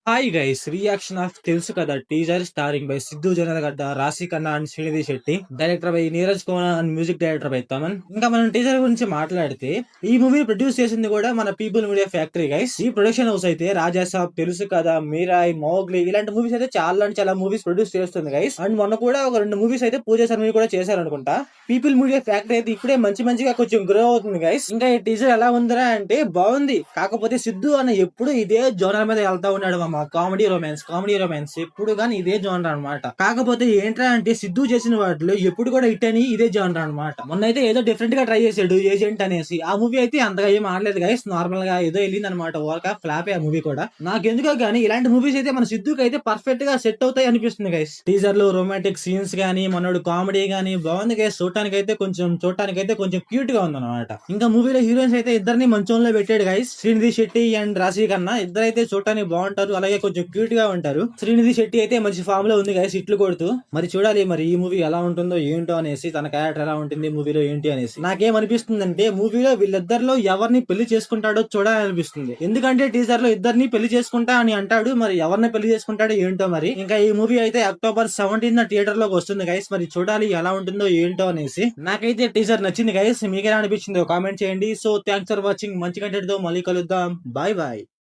Hi guys, reaction of తెలుసు కదా teaser starring by Siddhu జనరగడ్డ, రాశి Khanna and Srinidhi Shetty, director by Neeraj Kumar and music director by Thaman. ఇంకా మనం టీజర్ గురించి మాట్లాడితే ఈ మూవీ ప్రొడ్యూస్ చేసింది కూడా మన పీపుల్ మీడియా ఫ్యాక్టరీ గైస్. ఈ ప్రొడక్షన్ హౌస్ అయితే రాజాసాబ్, తెలుసు కదా, మీరాయ్, మోగ్లీ ఇలాంటి మూవీస్ అయితే చాలా మూవీస్ ప్రొడ్యూస్ చేస్తుంది గైస్. అండ్ మొన్న కూడా ఒక 2 మూవీస్ అయితే పూజ శర్మ కూడా చేశారనుకుంటా. పీపుల్ మీడియా ఫ్యాక్టరీ అయితే ఇప్పుడే మంచిగా కొంచెం గ్రో అవుతుంది గైస్. ఇంకా ఈ టీజర్ ఎలా ఉందిరా అంటే బాగుంది. కాకపోతే సిద్ధు అన్న ఎప్పుడు ఇదే జోనర్ మీద వెళ్తా ఉన్నాడు మామ. కామెడీ రొమాన్స్ ఎప్పుడు గానీ ఇదే జోనర్ అనమాట. కాకపోతే ఏంట్రా అంటే సిద్ధు చేసిన వాటిలో ఎప్పుడు కూడా హిట్ అని ఇదే జోనర్ అనమాట. మొన్న అయితే ఏదో డిఫరెంట్ గా ట్రై చేశాడు ఏజెంట్ అనేసి. ఆ మూవీ అయితే అంతగా ఏం ఆడలేదు గైస్. నార్మల్ గా ఏదో వెళ్ళింది అనమాట. ఓరక ఫ్లాప్ ఆ మూవీ కూడా. నాకెందుకో గానీ ఇలాంటి మూవీస్ అయితే మన సిద్ధుకి అయితే పర్ఫెక్ట్ గా సెట్ అవుతాయి అనిపిస్తుంది గైస్. టీజర్ లో రొమాంటిక్ సీన్స్ గానీ, మనోడు కామెడీ గానీ బాగుంది గైస్. చూడటానికి అయితే కొంచెం క్యూట్ గా ఉంది అనమాట. ఇంకా మూవీలో హీరోయిన్స్ అయితే ఇద్దరిని మంచంలో పెట్టాడు గైస్. శ్రీనిధి శెట్టి అండ్ రాశి ఖన్నా ఇద్దరైతే చూడటానికి బాగుంటారు, అలాగే కొంచెం క్యూట్ గా ఉంటారు. శ్రీనిధి శెట్టి అయితే మంచి ఫామ్ లో ఉంది గైస్, ఇట్లు కొడుతూ. మరి చూడాలి మరి ఈ మూవీ ఎలా ఉంటుందో ఏంటో అనేసి, తన క్యారెక్టర్ ఎలా ఉంటుంది మూవీలో ఏంటి అనేసి. నాకేమనిపిస్తుందంటే మూవీలో వీళ్ళిద్దరిలో ఎవరిని పెళ్లి చేసుకుంటాడో చూడాలనిపిస్తుంది. ఎందుకంటే టీజర్ లో ఇద్దరిని పెళ్లి చేసుకుంటా అని అంటాడు. మరి ఎవరిని పెళ్లి చేసుకుంటాడో ఏంటో మరి. ఇంకా ఈ మూవీ అయితే October 17 థియేటర్ లోకి వస్తుంది గైస్. మరి చూడాలి ఎలా ఉంటుందో ఏంటో అనేసి. నాకైతే టీజర్ నచ్చింది గైస్. మీకెలా అనిపించిందో కామెంట్ చేయండి. So thanks for watching. మంచి కంటెంట్ తో మళ్ళీ కలుద్దాం. Bye bye.